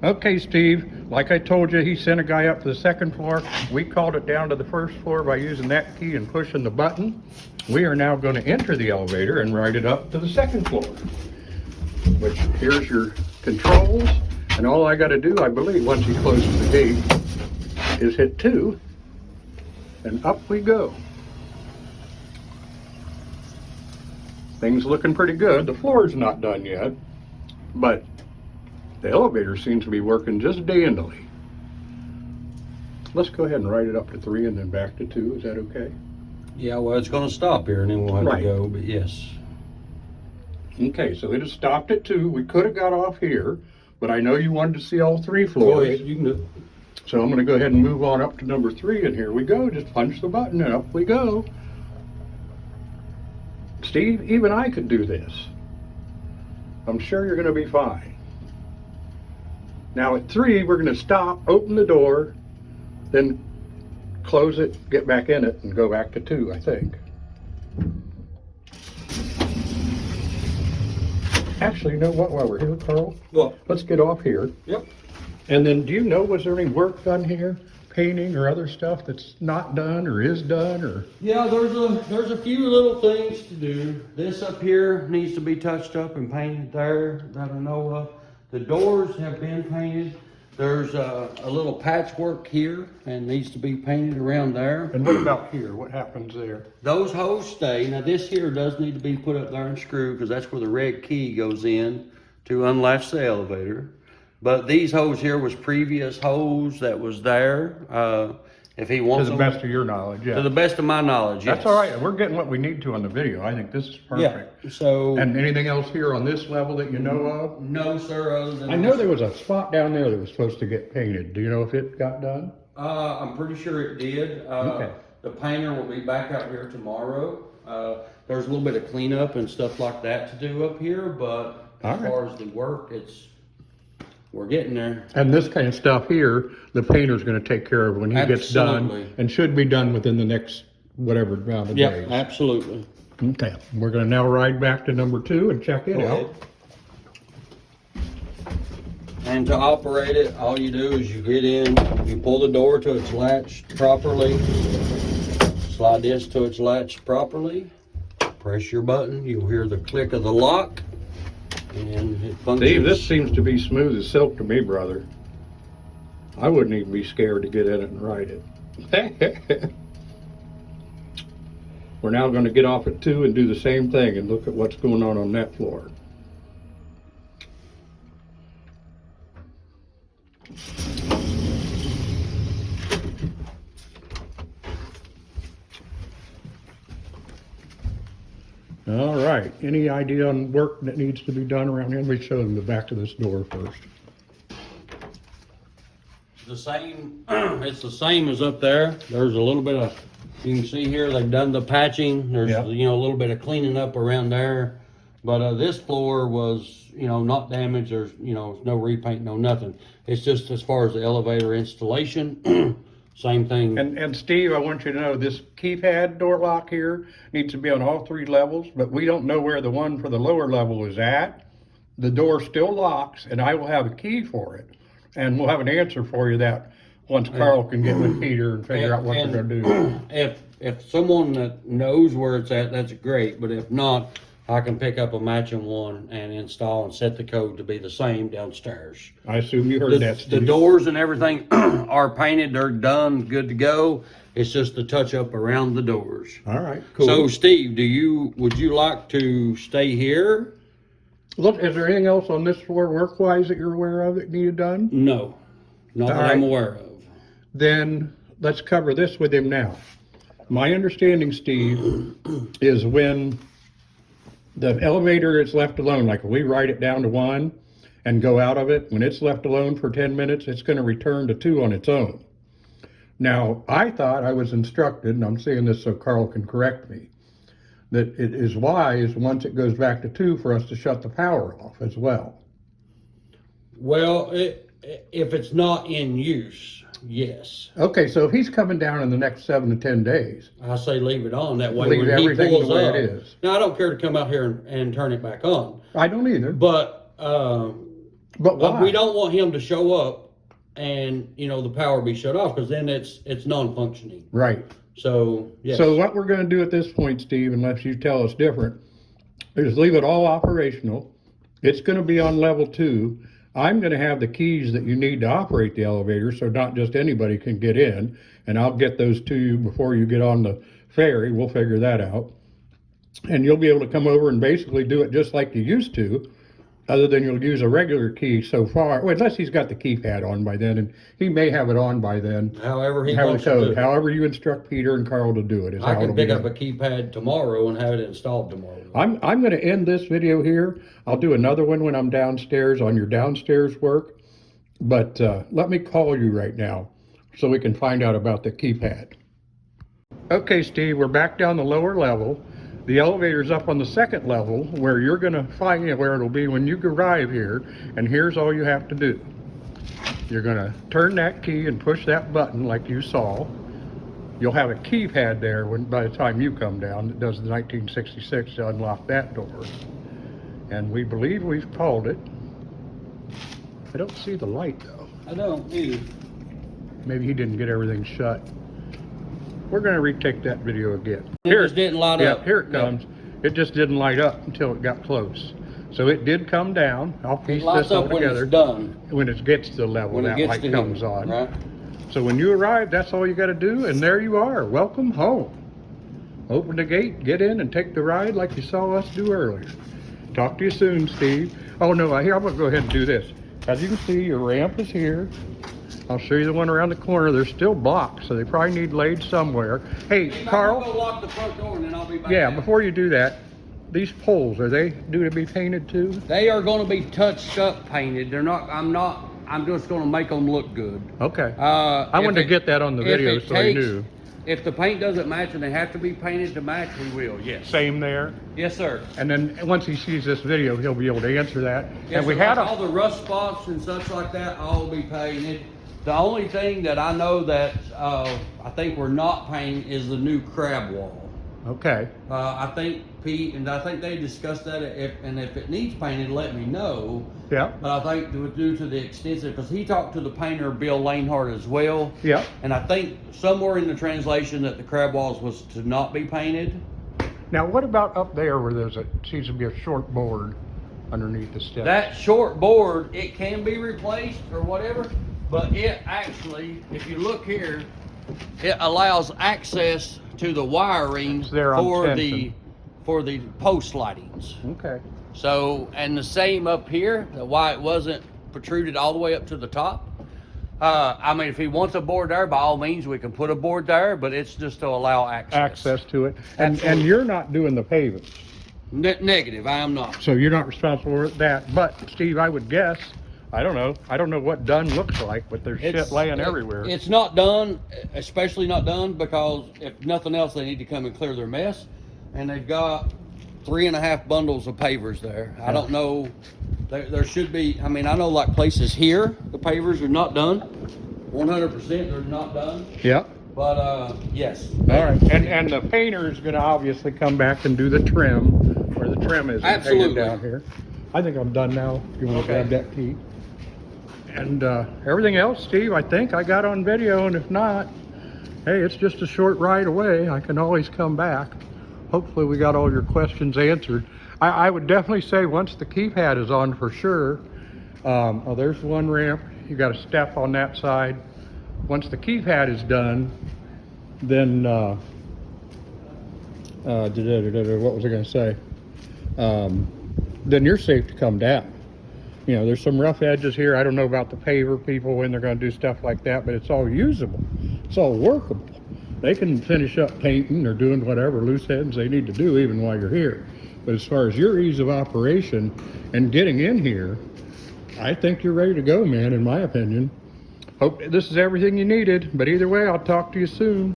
Okay, Steve, like I told you, he sent a guy up to the second floor. We called it down to the first floor by using that key and pushing the button. We are now going to enter the elevator and ride it up to the second floor. Which, here's your controls. And all I got to do, I believe, once he closes the gate, is hit 2. And up we go. Things looking pretty good. The floor's not done yet, but the elevator seems to be working just dandily. Let's go ahead and ride it up to 3 and then back to 2. Is that okay? Yeah, well, it's going to stop here and then we'll have Right. to go, but yes. Okay, so it has stopped at 2. We could have got off here, but I know you wanted to see all 3 Go floors. ahead, you can do it. So I'm going to go ahead and move on up to number 3, and here we go. Just punch the button and up we go. Steve, even I could do this. I'm sure you're going to be fine. Now at 3, we're going to stop, open the door, then close it, get back in it, and go back to 2, I think. Actually, you know what, while we're here, Carl? Well, Let's get off here. yep. And then, do you know, was there any work done here? Painting or other stuff that's not done or is done or? Yeah, there's a few little things to do. This up here needs to be touched up and painted there that I know of. The doors have been painted. There's a little patchwork here and needs to be painted around there. And what about here? What happens there? Those hoses stay. Now this here does need to be put up there and screwed because that's where the red key goes in to unlatch the elevator. But these hose here was previous hose that was there. If he To wants the them, best of your knowledge, to yeah. the best of my knowledge, yes. That's all right. We're getting what we need to on the video. I think this is perfect. Yeah, so, And anything else here on this level that you know of? no, sir, other than. I know there was a spot down there that was supposed to get painted. Do you know if it got done? I'm pretty sure it did. Okay. The painter will be back out here tomorrow. There's a little bit of cleanup and stuff like that to do up here, but All as right. far as the work, we're getting there. And this kind of stuff here, the painter's gonna take care of when he gets done. Absolutely. And should be done within the next whatever amount of Yeah, days. absolutely. Okay, we're gonna now ride back to number 2 and check it Go out. ahead. And to operate it, all you do is you get in, you pull the door till it's latched properly, slide this till it's latched properly, press your button, you'll hear the click of the lock, and it functions. Steve, this seems to be smooth as silk to me, brother. I wouldn't even be scared to get in it and ride it. We're now gonna get off at 2 and do the same thing and look at what's going on that floor. All right, any idea on work that needs to be done around here? Let me show them the back of this door first. The same, it's the same as up there. There's a little bit of, you can see here, they've done the patching. There's, Yeah. a little bit of cleaning up around there. But this floor was, not damaged. There's, no repaint, no nothing. It's just as far as the elevator installation, same thing. And Steve, I want you to know this keypad door lock here needs to be on all 3 levels, but we don't know where the one for the lower level is at. The door still locks, and I will have a key for it. And we'll have an answer for you that once Carl can get with Peter and figure out what they're gonna do. If someone that knows where it's at, that's great. But if not, I can pick up a matching one and install and set the code to be the same downstairs. I assume you heard The, that, the Steve. doors and everything are painted, they're done, good to go. It's just the touch up around the doors. All right, cool. So Steve, would you like to stay here? Look, is there anything else on this floor work-wise that you're aware of that needed done? No, not All that I'm right. aware of. Then let's cover this with him now. My understanding, Steve, is when the elevator is left alone, like we ride it down to 1 and go out of it, when it's left alone for 10 minutes, it's gonna return to 2 on its own. Now, I thought I was instructed, and I'm saying this so Carl can correct me, that it is wise, once it goes back to 2, for us to shut the power off as well. Well, if it's not in use, yes. Okay, so if he's coming down in the next 7 to 10 days, I say leave it on, that way Leave when he everything pulls the way up. it is. Now, I don't care to come out here and turn it back on, I don't either. but But why? We don't want him to show up and, you know, the power be shut off, because then it's non-functioning. Right. So, yes. So what we're gonna do at this point, Steve, unless you tell us different, is leave it all operational. It's gonna be on level 2. I'm gonna have the keys that you need to operate the elevator, so not just anybody can get in. And I'll get those to you before you get on the ferry. We'll figure that out. And you'll be able to come over and basically do it just like you used to, other than you'll use a regular key so far, well, unless he's got the keypad on by then, and he may have it on by then. However he Have wants the to do code, it. however you instruct Peter and Carl to do it is I how can it'll be pick up a done. keypad tomorrow and have it installed tomorrow. I'm gonna end this video here. I'll do another one when I'm downstairs on your downstairs work. But let me call you right now so we can find out about the keypad. Okay, Steve, we're back down the lower level. The elevator's up on the second level where you're gonna find it, where it'll be when you arrive here. And here's all you have to do. You're gonna turn that key and push that button like you saw. You'll have a keypad there when, by the time you come down, that does the 1966 to unlock that door. And we believe we've called it. I don't see the light though. I don't either. Maybe he didn't get everything shut. We're gonna retake that video again. It just didn't light Yeah, up. here it comes. It just didn't light up until it got close. So it did come down. I'll It piece lights this all up when together. it's done. When it gets to the level, When it that gets light to comes here, on. right? So when you arrive, that's all you gotta do, and there you are. Welcome home. Open the gate, get in, and take the ride like you saw us do earlier. Talk to you soon, Steve. Oh no, here, I'm gonna go ahead and do this. As you can see, your ramp is here. I'll show you the one around the corner. They're still blocked, so they probably need laid somewhere. Hey, I'm gonna Carl? go lock the front door and then I'll be back. Yeah, out. before you do that, these poles, are they due to be painted too? They are gonna be touched up, painted. They're not, I'm just gonna make them look good. Okay. I I wanted to get that on the video so I knew. If the paint doesn't match and they have to be painted to match, we will, yes. Same there. Yes, sir. And then once he sees this video, he'll be able to answer that. Yes, And we sir, had like all a, the rust spots and such like that, all be painted. The only thing that I know that, I think we're not painting is the new crab wall. okay, I think Pete, and I think they discussed that, if it needs painted, let me know. yeah, But I think due to the extensive, because he talked to the painter, Bill Lanehart, as well. yeah. And I think somewhere in the translation that the crab walls was to not be painted. Now what about up there where seems to be a short board underneath the steps? That short board, it can be replaced or whatever, but it actually, if you look here, it allows access to the wiring It's there on for the post lightings. Okay, So, and the same up here, why it wasn't protruded all the way up to the top. I mean, if he wants a board there, by all means, we can put a board there, but it's just to allow access. access to it. And Absolutely. you're not doing the paving, Negative, I am not. so you're not responsible for that. But Steve, I would guess, I don't know what done looks like, but there's shit laying everywhere. It's not done, especially not done because if nothing else, they need to come and clear their mess. And they've got 3.5 bundles of pavers there. I don't know, there should be, I mean, I know like places here, the pavers are not done. 100% they're not done, Yeah. but yes. All right, and the painter is gonna obviously come back and do the trim, where the trim is painted Absolutely. down here. I think I'm done now, if you wanna Okay. grab that key. And, everything else, Steve, I think I got on video, and if not, hey, it's just a short ride away, I can always come back. Hopefully we got all your questions answered. I would definitely say once the keypad is on for sure, oh, there's one ramp, you got a step on that side. Once the keypad is done, then, what was I gonna say? Then you're safe to come down. You know, there's some rough edges here. I don't know about the paver people when they're gonna do stuff like that, but it's all usable. It's all workable. They can finish up painting or doing whatever loose ends they need to do even while you're here. But as far as your ease of operation and getting in here, I think you're ready to go, man, in my opinion. Hope this is everything you needed, but either way, I'll talk to you soon.